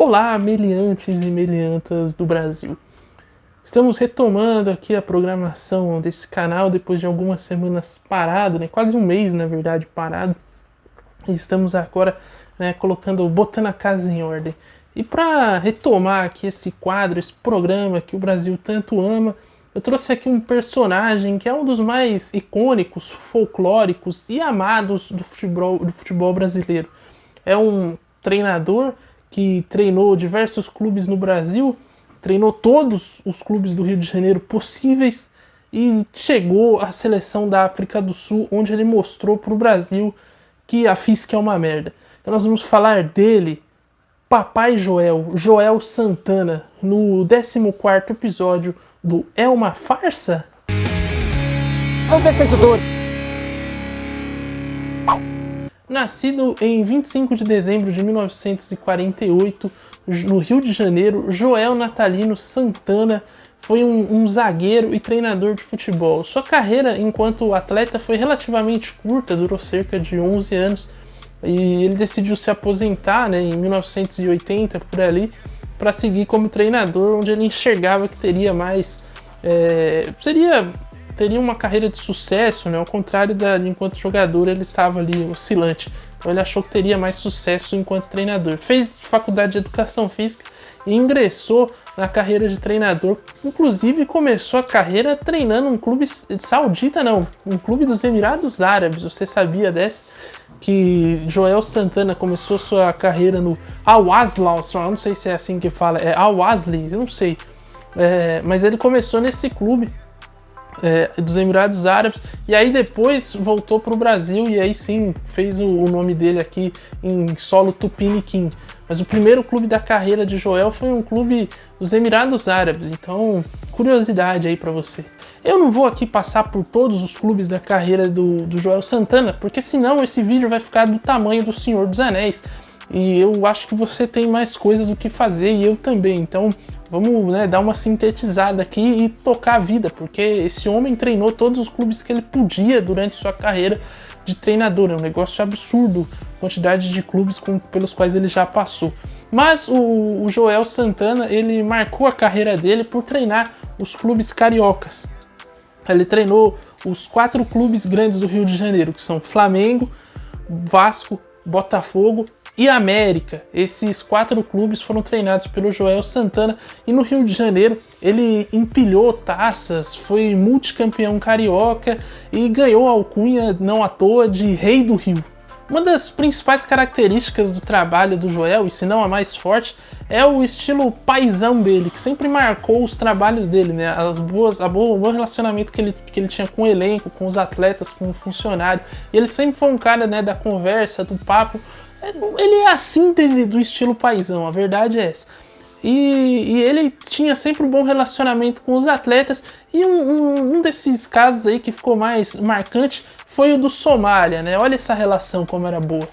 Olá, meliantes e meliantas do Brasil. Estamos retomando aqui a programação desse canal depois de algumas semanas parado, né? Quase um mês, na verdade, parado. E estamos agora, né, botando a casa em ordem. E para retomar aqui esse quadro, esse programa que o Brasil tanto ama, eu trouxe aqui um personagem que é um dos mais icônicos, folclóricos e amados do futebol brasileiro. É um treinador que treinou diversos clubes no Brasil, treinou todos os clubes do Rio de Janeiro possíveis e chegou à seleção da África do Sul, onde ele mostrou para o Brasil que a física é uma merda. Então nós vamos falar dele, Papai Joel, Joel Santana, no 14º episódio do É Uma Farsa? Vamos ver se é isso tudo. Nascido em 25 de dezembro de 1948, no Rio de Janeiro, Joel Natalino Santana foi um zagueiro e treinador de futebol. Sua carreira enquanto atleta foi relativamente curta, durou cerca de 11 anos, e ele decidiu se aposentar, né, em 1980, por ali, para seguir como treinador, onde ele enxergava que teria mais... teria uma carreira de sucesso, né? Ao contrário enquanto jogador ele estava ali oscilante. Então ele achou que teria mais sucesso enquanto treinador. Fez faculdade de educação física e ingressou na carreira de treinador. Inclusive começou a carreira treinando um clube saudita, não, um clube dos Emirados Árabes. Você sabia dessa? Que Joel Santana começou sua carreira no Al-Ahly, não sei se é assim que fala, é Al-Ahly, eu não sei. Mas ele começou nesse clube dos Emirados Árabes, e aí depois voltou para o Brasil e aí sim fez o nome dele aqui em solo tupiniquim. Mas o primeiro clube da carreira de Joel foi um clube dos Emirados Árabes, então curiosidade aí para você. Eu não vou aqui passar por todos os clubes da carreira do Joel Santana, porque senão esse vídeo vai ficar do tamanho do Senhor dos Anéis. E eu acho que você tem mais coisas do que fazer, e eu também. Então vamos, né, dar uma sintetizada aqui e tocar a vida, porque esse homem treinou todos os clubes que ele podia durante sua carreira de treinador. É um negócio absurdo a quantidade de clubes pelos quais ele já passou. Mas o Joel Santana, ele marcou a carreira dele por treinar os clubes cariocas. Ele treinou os 4 clubes grandes do Rio de Janeiro, que são Flamengo, Vasco, Botafogo e América. Esses 4 clubes foram treinados pelo Joel Santana, e no Rio de Janeiro ele empilhou taças, foi multicampeão carioca e ganhou a alcunha, não à toa, de Rei do Rio. Uma das principais características do trabalho do Joel, e se não a mais forte, é o estilo paizão dele, que sempre marcou os trabalhos dele, né? O bom relacionamento que ele tinha com o elenco, com os atletas, com o funcionário. E ele sempre foi um cara, né, da conversa, do papo. Ele é a síntese do estilo paizão, a verdade é essa. E ele tinha sempre um bom relacionamento com os atletas, e um desses casos aí que ficou mais marcante foi o do Somália, né? Olha essa relação como era boa.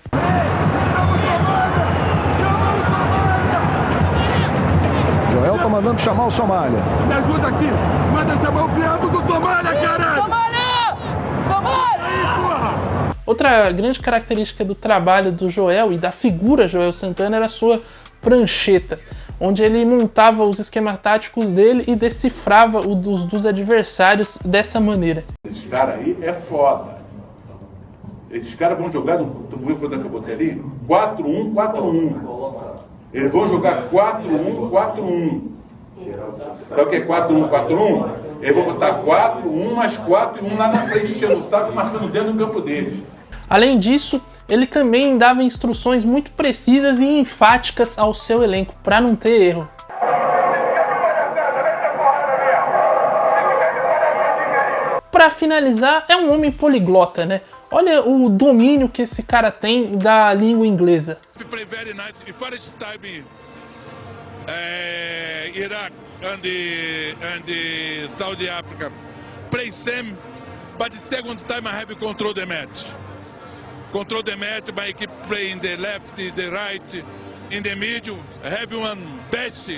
Joel tá mandando chamar o Somália. Me ajuda aqui, manda chamar o viado do Somália, caralho! Somália! Somália! Aí, porra! Outra grande característica do trabalho do Joel e da figura Joel Santana era a sua prancheta, onde ele montava os esquemas táticos dele e decifrava os dos adversários dessa maneira. Esses caras aí é foda. Esses caras vão jogar, tu viu quando eu botei ali? 4-1, 4-1. Eles vão jogar 4-1, 4-1. Sabe o que é 4-1, 4-1? Eles vão botar 4-1 mais 4 e 1 lá na frente, enchendo o saco, marcando dentro do campo deles. Além disso, ele também dava instruções muito precisas e enfáticas ao seu elenco, para não ter erro. Para finalizar, é um homem poliglota, né? Olha o domínio que esse cara tem da língua inglesa. Iraq and the Saudi Africa play same, but the second time I have control the match. Control the match, my keep playing the left, the right, in the middle. Have one best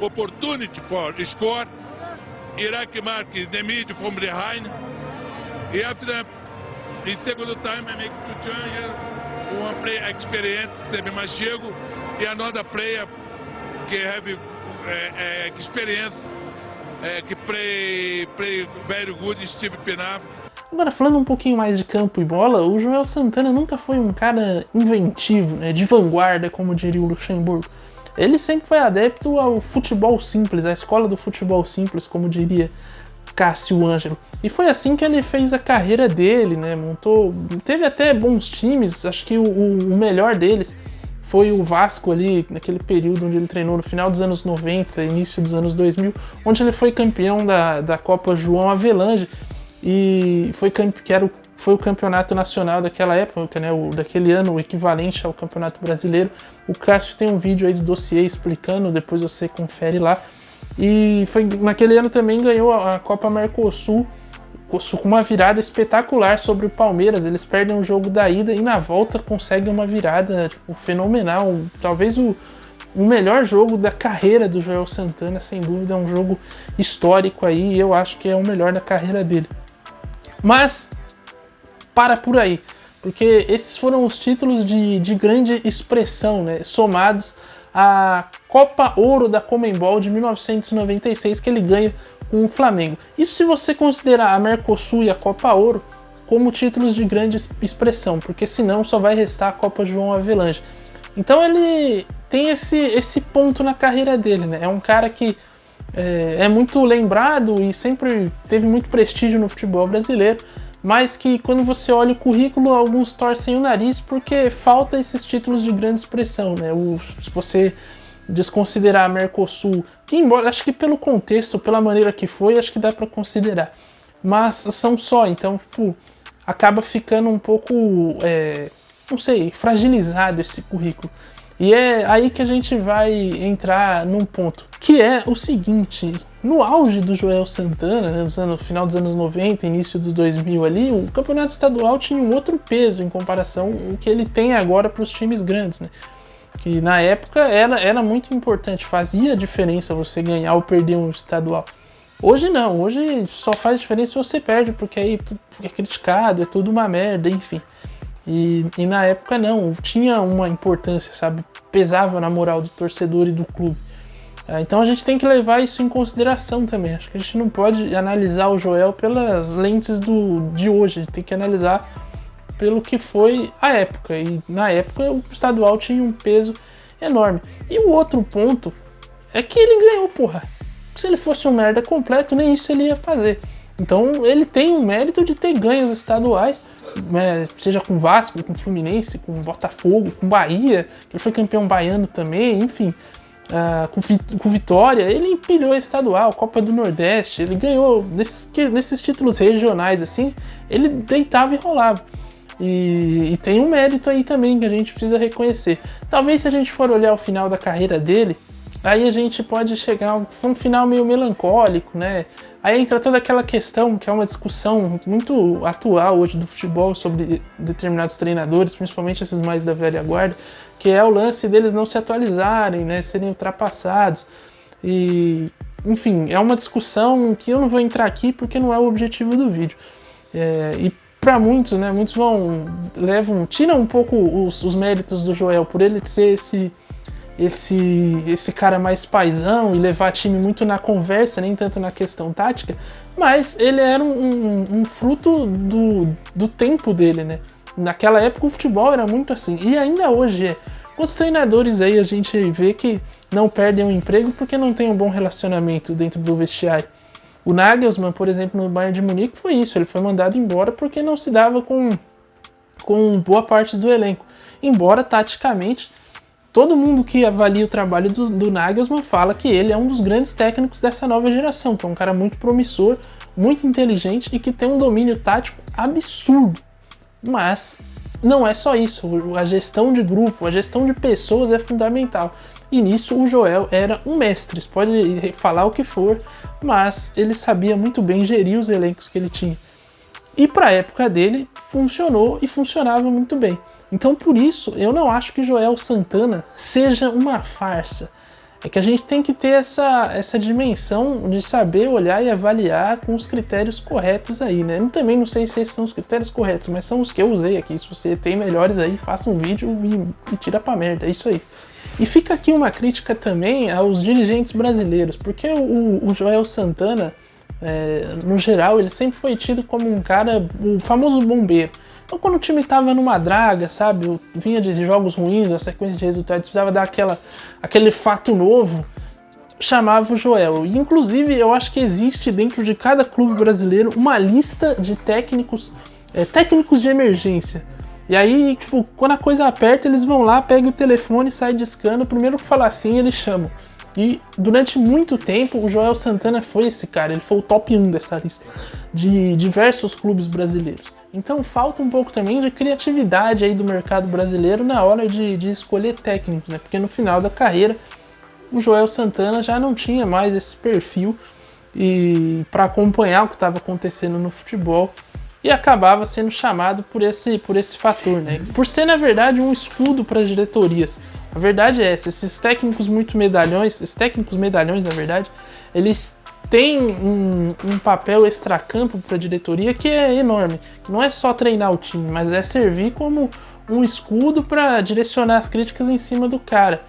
opportunity for score. Iraq mark in the middle from behind. And after that, in second time I make 2 changes. One player experience, mais chego, e another player have experience, play very good, Steve Pienaar. Agora, falando um pouquinho mais de campo e bola, o Joel Santana nunca foi um cara inventivo, né, de vanguarda, como diria o Luxemburgo. Ele sempre foi adepto ao futebol simples, à escola do futebol simples, como diria Cássio Ângelo. E foi assim que ele fez a carreira dele, né? Teve até bons times, acho que o melhor deles foi o Vasco ali, naquele período onde ele treinou no final dos anos 90, início dos anos 2000, onde ele foi campeão da Copa João Avelange, e foi o campeonato nacional daquela época, né, daquele ano, o equivalente ao campeonato brasileiro. O Cássio tem um vídeo aí do dossiê explicando, depois você confere lá. E naquele ano também ganhou a Copa Mercosul com uma virada espetacular sobre o Palmeiras. Eles perdem o jogo da ida e na volta conseguem uma virada fenomenal. Talvez o melhor jogo da carreira do Joel Santana, sem dúvida, é um jogo histórico aí, e eu acho que é o melhor da carreira dele. Mas para por aí, porque esses foram os títulos de grande expressão, né, somados à Copa Ouro da Conmebol de 1996 que ele ganha com o Flamengo. Isso se você considerar a Mercosul e a Copa Ouro como títulos de grande expressão, porque senão só vai restar a Copa João Avelange. Então ele tem esse ponto na carreira dele, né? É um cara que é muito lembrado e sempre teve muito prestígio no futebol brasileiro, mas que quando você olha o currículo, alguns torcem o nariz porque falta esses títulos de grande expressão, né? Se você desconsiderar a Mercosul, que embora, acho que pelo contexto, pela maneira que foi, acho que dá para considerar, mas são só, então acaba ficando um pouco, não sei, fragilizado esse currículo. E é aí que a gente vai entrar num ponto, que é o seguinte: no auge do Joel Santana, né, no final dos anos 90, início dos 2000 ali, o campeonato estadual tinha um outro peso em comparação ao que ele tem agora para os times grandes, né? Que na época era muito importante, fazia diferença você ganhar ou perder um estadual. Hoje não, hoje só faz diferença se você perde, porque aí tudo é criticado, é tudo uma merda, enfim. E na época não, tinha uma importância, sabe? Pesava na moral do torcedor e do clube. Então a gente tem que levar isso em consideração também. Acho que a gente não pode analisar o Joel pelas lentes de hoje, a gente tem que analisar pelo que foi a época. E na época o estadual tinha um peso enorme. E o outro ponto é que ele ganhou, porra. Se ele fosse um merda completo, nem isso ele ia fazer. Então ele tem o mérito de ter ganho os estaduais, seja com Vasco, com Fluminense, com Botafogo, com Bahia, ele foi campeão baiano também, enfim, com Vitória, ele empilhou a estadual, Copa do Nordeste, ele ganhou nesses títulos regionais, assim, ele deitava e rolava. E tem um mérito aí também que a gente precisa reconhecer. Talvez se a gente for olhar o final da carreira dele, aí a gente pode chegar a um final meio melancólico, né? Aí entra toda aquela questão, que é uma discussão muito atual hoje do futebol sobre determinados treinadores, principalmente esses mais da velha guarda, que é o lance deles não se atualizarem, né? Serem ultrapassados. E, enfim, é uma discussão que eu não vou entrar aqui porque não é o objetivo do vídeo. E para muitos, né? Muitos tiram um pouco os méritos do Joel por ele ser esse cara mais paizão e levar time muito na conversa, nem tanto na questão tática, mas ele era um fruto do tempo dele, né? Naquela época o futebol era muito assim, e ainda hoje é. Quantos treinadores aí a gente vê que não perdem o emprego porque não tem um bom relacionamento dentro do vestiário? O Nagelsmann, por exemplo, no Bayern de Munique foi isso, ele foi mandado embora porque não se dava com boa parte do elenco, embora taticamente todo mundo que avalia o trabalho do Nagelsmann fala que ele é um dos grandes técnicos dessa nova geração, que é um cara muito promissor, muito inteligente e que tem um domínio tático absurdo. Mas não é só isso, a gestão de grupo, a gestão de pessoas é fundamental. E nisso o Joel era um mestre, você pode falar o que for, mas ele sabia muito bem gerir os elencos que ele tinha. E para a época dele funcionou e funcionava muito bem. Então por isso eu não acho que Joel Santana seja uma farsa. É que a gente tem que ter essa dimensão de saber olhar e avaliar com os critérios corretos aí, né? Eu também não sei se esses são os critérios corretos, mas são os que eu usei aqui. Se você tem melhores aí, faça um vídeo e tira pra merda, é isso aí. E fica aqui uma crítica também aos dirigentes brasileiros, porque o Joel Santana, no geral, ele sempre foi tido como um cara, o famoso bombeiro. Então quando o time tava numa draga, sabe, vinha de jogos ruins, uma sequência de resultados, precisava dar aquele fato novo, chamava o Joel. E, inclusive, eu acho que existe dentro de cada clube brasileiro uma lista de técnicos de emergência. E aí, tipo, quando a coisa aperta, eles vão lá, pegam o telefone, saem discando, o primeiro que falar sim, eles chamam. E durante muito tempo, o Joel Santana foi esse cara, ele foi o top 1 dessa lista, de diversos clubes brasileiros. Então falta um pouco também de criatividade aí do mercado brasileiro na hora de escolher técnicos, né? Porque no final da carreira, o Joel Santana já não tinha mais esse perfil e para acompanhar o que estava acontecendo no futebol, e acabava sendo chamado por esse fator, né? Por ser, na verdade, um escudo para as diretorias. A verdade é essa, esses técnicos medalhões, na verdade, eles têm um papel extracampo para a diretoria que é enorme. Não é só treinar o time, mas é servir como um escudo para direcionar as críticas em cima do cara.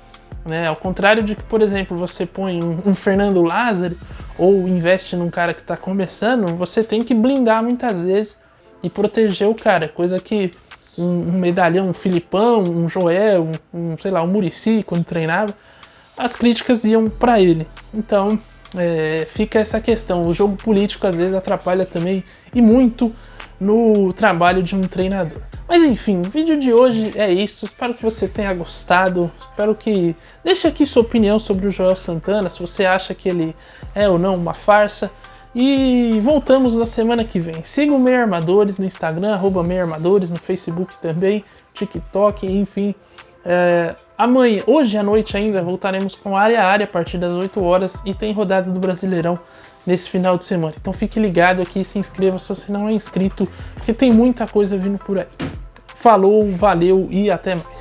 Né? Ao contrário de que, por exemplo, você põe um Fernando Lázaro ou investe num cara que está começando, você tem que blindar muitas vezes e proteger o cara, coisa que um medalhão, um Filipão, um Joel, um Muricy, quando treinava, as críticas iam para ele. Então fica essa questão, o jogo político às vezes atrapalha também e muito no trabalho de um treinador. Mas enfim, o vídeo de hoje é isso, espero que você tenha gostado, espero que... Deixe aqui sua opinião sobre o Joel Santana, se você acha que ele é ou não uma farsa, e voltamos na semana que vem. Siga o Meio Armadores no Instagram, @meiarmadores, no Facebook também, TikTok, enfim. Amanhã, hoje à noite ainda, voltaremos com Área a Área a partir das 8 horas e tem rodada do Brasileirão nesse final de semana. Então fique ligado aqui, se inscreva se você não é inscrito, porque tem muita coisa vindo por aí. Falou, valeu e até mais.